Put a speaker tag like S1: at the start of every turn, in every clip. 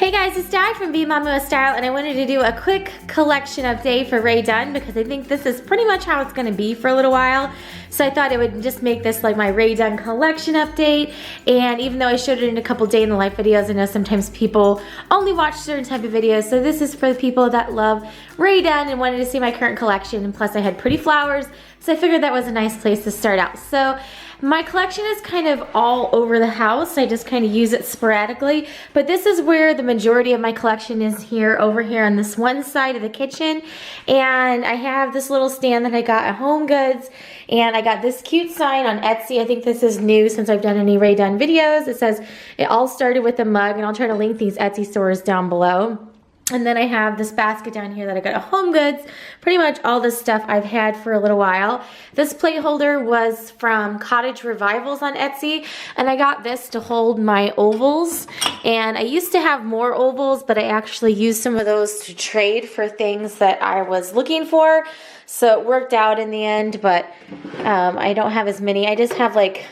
S1: Hey guys, it's Di from BeingMommywithStyle, and I wanted to do a quick collection update for RAE DUNN because I think this is pretty much how it's going to be for a little while. So I thought it would just make this like my RAE DUNN collection update. And even though I showed it in a couple day in the life videos, I know sometimes people only watch certain type of videos. So this is for the people that love RAE DUNN and wanted to see my current collection. And plus I had pretty flowers, so I figured that was a nice place to start out. So my collection is kind of all over the house. I just kind of use it sporadically, but this is where the majority of my collection is here, over here on this one side of the kitchen. And I have this little stand that I got at Home Goods, and I got this cute sign on Etsy. I think this is new since I've done any RAE DUNN videos. It says, it all started with a mug, and I'll try to link these Etsy stores down below. And then I have this basket down here that I got at Home Goods. Pretty much all this stuff I've had for a little while. This plate holder was from Cottage Revivals on Etsy, and I got this to hold my ovals. And I used to have more ovals, but I actually used some of those to trade for things that I was looking for. So it worked out in the end, but I don't have as many. I just have like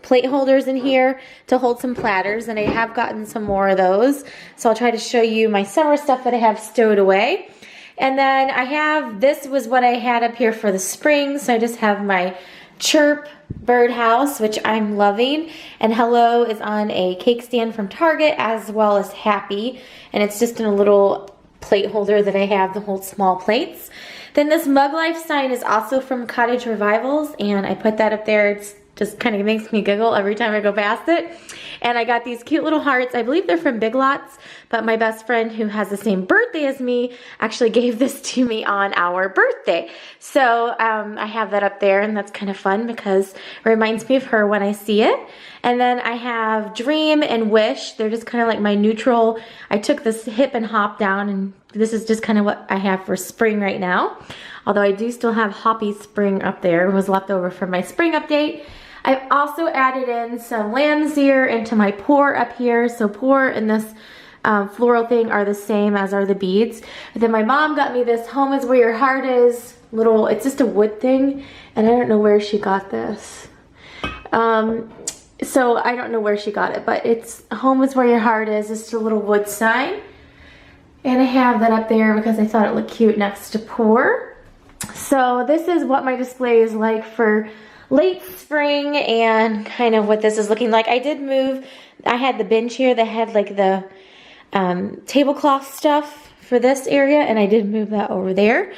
S1: plate holders in here to hold some platters, and I have gotten some more of those. So I'll try to show you my summer stuff that I have stowed away. And then I have, this was what I had up here for the spring. So I just have my Chirp birdhouse, which I'm loving. And Hello is on a cake stand from Target, as well as Happy. And it's just in a little plate holder that I have to hold small plates. Then this Mug Life sign is also from Cottage Revivals, and I put that up there. It's just kind of makes me giggle every time I go past it. And I got these cute little hearts. I believe they're from Big Lots, but my best friend who has the same birthday as me actually gave this to me on our birthday. So I have that up there, and that's kind of fun because it reminds me of her when I see it. And then I have Dream and Wish. They're just kind of like my neutral. I took this hip and hop down, and this is just kind of what I have for spring right now. Although I do still have Hoppy Spring up there. It was left over from my spring update. I've also added in some lamb's ear into my pour up here. So pour and this floral thing are the same as are the beads. And then my mom got me this Home is Where Your Heart Is little, it's just a wood thing. And I don't know where she got this. So I don't know where she got it, but it's Home is Where Your Heart Is, just a little wood sign. And I have that up there because I thought it looked cute next to pour. So this is what my display is like for late spring and kind of what this is looking like. I did move, I had the bench here that had like the tablecloth stuff for this area, and I did move that over there.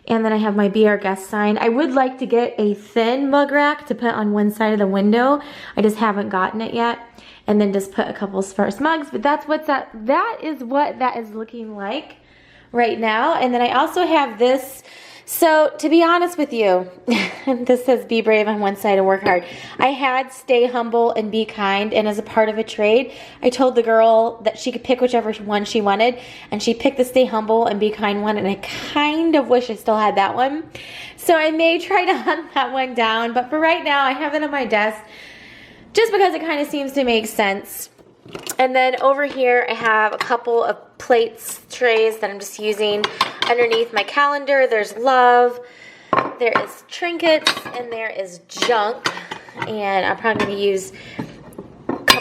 S1: And then I have my Be Our Guest sign. I would like to get a thin mug rack to put on one side of the window. I just haven't gotten it yet. And then just put a couple of sparse mugs, but that's what's that is what that is looking like right now. And then I also have this. So to be honest with you, this says be brave on one side and work hard. I had stay humble and be kind, and as a part of a trade, I told the girl that she could pick whichever one she wanted, and she picked the stay humble and be kind one, and I kind of wish I still had that one. So I may try to hunt that one down, but for right now I have it on my desk just because it kind of seems to make sense. And then over here I have a couple of plates, trays that I'm just using underneath my calendar. There's love, there is trinkets, and there is junk. And I'm probably going to use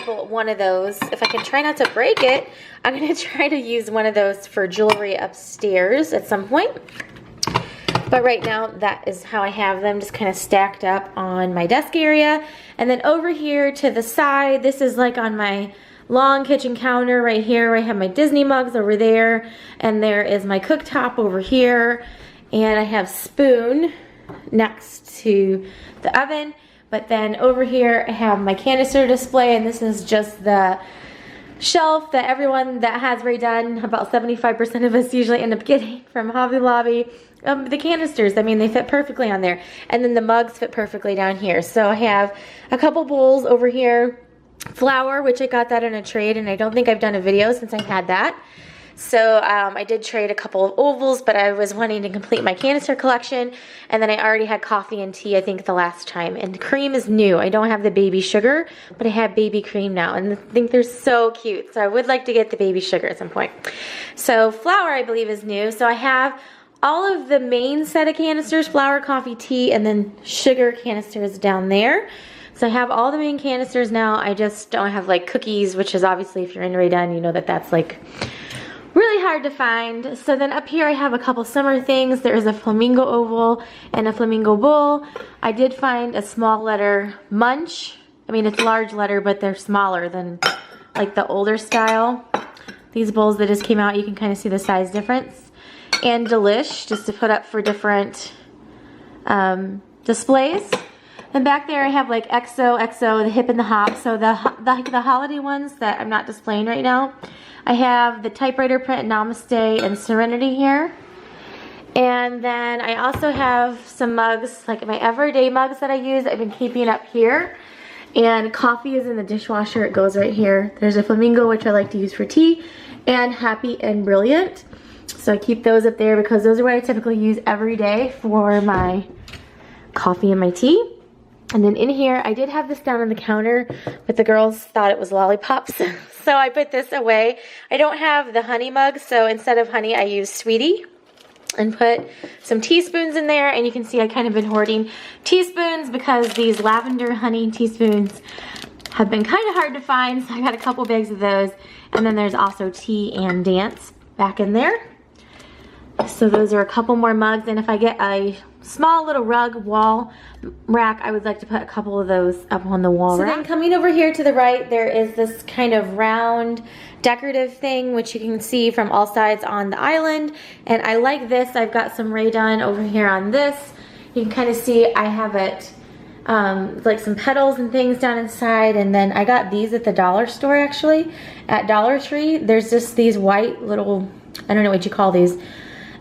S1: one of those. If I can try not to break it, I'm going to try to use one of those for jewelry upstairs at some point. But right now, that is how I have them, just kind of stacked up on my desk area. And then over here to the side, this is like on my long kitchen counter right here, where I have my Disney mugs over there, and there is my cooktop over here, and I have spoon next to the oven. But then over here I have my canister display, and this is just the shelf that everyone that has RAE DUNN, about 75% of us usually end up getting from Hobby Lobby. The canisters, I mean, they fit perfectly on there, and then the mugs fit perfectly down here. So I have a couple bowls over here. Flour, which I got that in a trade, and I don't think I've done a video since I had that. So I did trade a couple of ovals, but I was wanting to complete my canister collection. And then I already had coffee and tea, I think, the last time. And cream is new. I don't have the baby sugar, but I have baby cream now. And I think they're so cute. So I would like to get the baby sugar at some point. So flour, I believe, is new. So I have all of the main set of canisters, flour, coffee, tea, and then sugar canisters down there. So I have all the main canisters now. I just don't have like cookies, which is obviously, if you're in RAE DUNN, you know that that's like hard to find. So then up here I have a couple summer things. There is a Flamingo Oval and a Flamingo Bowl. I did find a small letter Munch. I mean, it's large letter, but they're smaller than like the older style. These bowls that just came out, you can kind of see the size difference. And Delish, just to put up for different displays. And back there I have like XO, the Hip and the Hop. So the holiday ones that I'm not displaying right now. I have the typewriter print Namaste and Serenity here. And then I also have some mugs, like my everyday mugs that I use. I've been keeping up here. And coffee is in the dishwasher. It goes right here. There's a Flamingo, which I like to use for tea, and Happy and Brilliant. So I keep those up there because those are what I typically use every day for my coffee and my tea. And then in here, I did have this down on the counter, but the girls thought it was lollipops. So I put this away. I don't have the honey mug, so instead of honey, I use Sweetie. And put some teaspoons in there. And you can see I kind of been hoarding teaspoons because these lavender honey teaspoons have been kind of hard to find. So I got a couple bags of those. And then there's also Tea and Dance back in there. So those are a couple more mugs, and if I get a small little rug wall rack, I would like to put a couple of those up on the wall rack. So then coming over here to the right, there is this kind of round decorative thing, which you can see from all sides on the island, and I like this. I've got some RAE DUNN over here on this. You can kind of see I have it like some petals and things down inside, and then I got these at the dollar store actually, at Dollar Tree. There's just these white little, I don't know what you call these,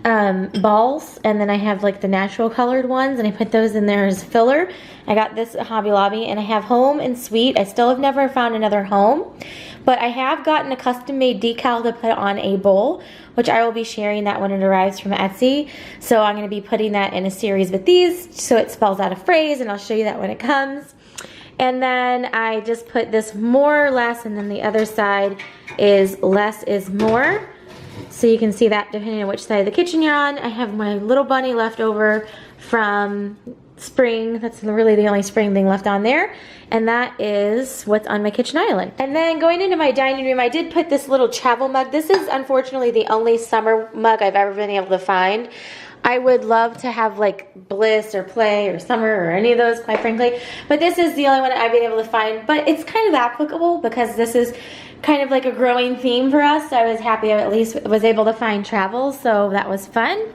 S1: balls, and then I have like the natural colored ones, and I put those in there as filler. I got this at Hobby Lobby, and I have Home and Sweet. I still have never found another Home, but I have gotten a custom made decal to put on a bowl, which I will be sharing that when it arrives from Etsy. So I'm going to be putting that in a series with these so it spells out a phrase, and I'll show you that when it comes. And then I just put this more or less, and then the other side is less is more. So you can see that depending on which side of the kitchen you're on. I have my little bunny left over from spring. That's really the only spring thing left on there. And that is what's on my kitchen island. And then going into my dining room, I did put this little travel mug. This is unfortunately the only summer mug I've ever been able to find. I would love to have like Bliss or Play or Summer or any of those, quite frankly. But this is the only one I've been able to find. But it's kind of applicable because this is kind of like a growing theme for us. So I was happy I at least was able to find travel. So that was fun.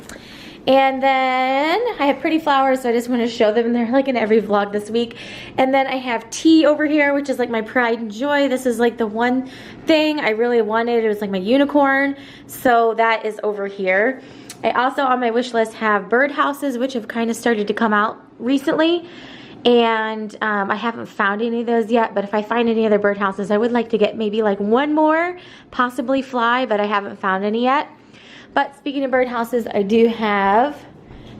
S1: And then I have pretty flowers, so I just want to show them. They're like in every vlog this week. And then I have tea over here, which is like my pride and joy. This is like the one thing I really wanted. It was like my unicorn. So that is over here. I also on my wish list have birdhouses, which have kind of started to come out recently. And I haven't found any of those yet, but if I find any other birdhouses, I would like to get maybe like one more, possibly fly, but I haven't found any yet. But speaking of birdhouses, I do have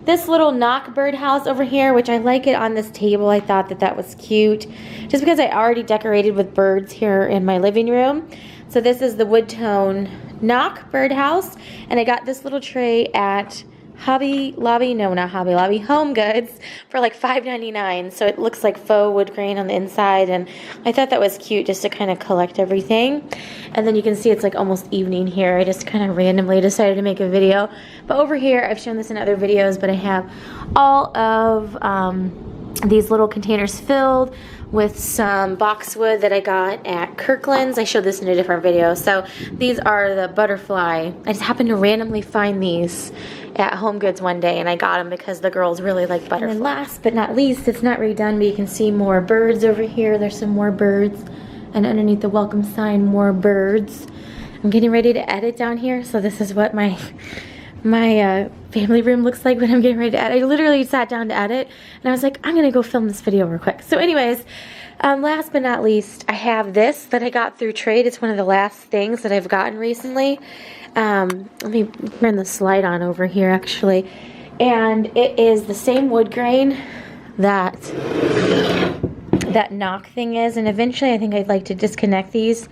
S1: this little knock birdhouse over here, which I like it on this table. I thought that that was cute, just because I already decorated with birds here in my living room. So this is the wood tone knock birdhouse, and I got this little tray at Hobby Lobby, no, not Hobby Lobby, Home Goods for like $5.99. So it looks like faux wood grain on the inside, and I thought that was cute just to kind of collect everything. And then you can see it's like almost evening here. I just kind of randomly decided to make a video. But over here, I've shown this in other videos, but I have all of these little containers filled with some boxwood that I got at Kirkland's. I showed this in a different video. So these are the butterfly. I just happened to randomly find these at Home Goods one day, and I got them because the girls really like butterfly. And then last but not least, it's not RAE DUNN, but you can see more birds over here. There's some more birds, and underneath the welcome sign, more birds. I'm getting ready to edit down here, so this is what my family room looks like when I'm getting ready to edit. I literally sat down to edit, and I was like, I'm gonna go film this video real quick. So anyways, last but not least, I have this that I got through trade. It's one of the last things that I've gotten recently. Let me turn the slide on over here actually. And it is the same wood grain that knock thing is. And eventually I think I'd like to disconnect these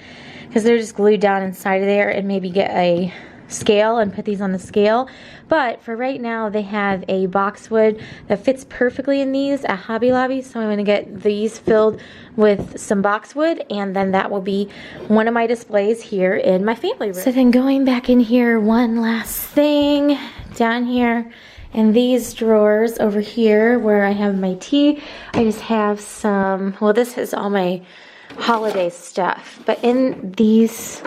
S1: because they're just glued down inside of there, and maybe get a scale and put these on the scale. But for right now, they have a boxwood that fits perfectly in these at Hobby Lobby. So I'm going to get these filled with some boxwood, and then that will be one of my displays here in my family room. So then going back in here, one last thing down here in these drawers over here where I have my tea, I just have some, well, this is all my holiday stuff, but in these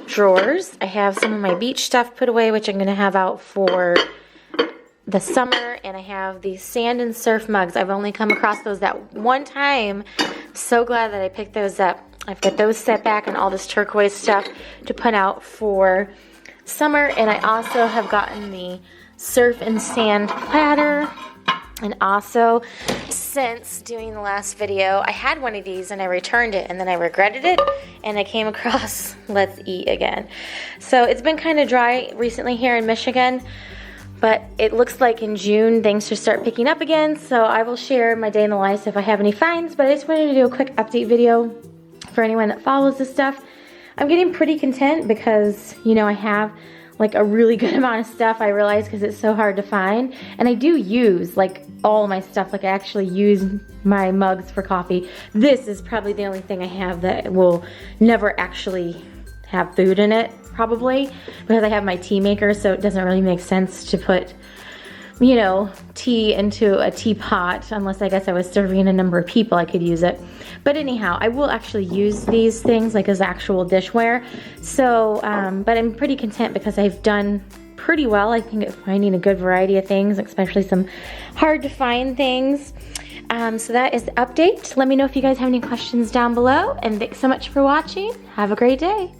S1: drawers I have some of my beach stuff put away, which I'm going to have out for the summer, and I have these sand and surf mugs. I've only come across those that one time. So glad that I picked those up. I've got those set back and all this turquoise stuff to put out for summer, and I also have gotten the surf and sand platter. And also, since doing the last video, I had one of these and I returned it, and then I regretted it, and I came across Let's Eat again. So it's been kind of dry recently here in Michigan, but it looks like in June things should start picking up again. So I will share my day in the life if I have any finds, but I just wanted to do a quick update video for anyone that follows this stuff. I'm getting pretty content because, you know, I have like a really good amount of stuff, I realize, because it's so hard to find. And I do use like all my stuff. Like I actually use my mugs for coffee. This is probably the only thing I have that will never actually have food in it, probably, because I have my tea maker, so it doesn't really make sense to put, you know, tea into a teapot, unless I guess I was serving a number of people, I could use it. But anyhow, I will actually use these things like as actual dishware. So, but I'm pretty content because I've done pretty well, I think, at finding a good variety of things, especially some hard to find things. So that is the update. Let me know if you guys have any questions down below, and thanks so much for watching. Have a great day.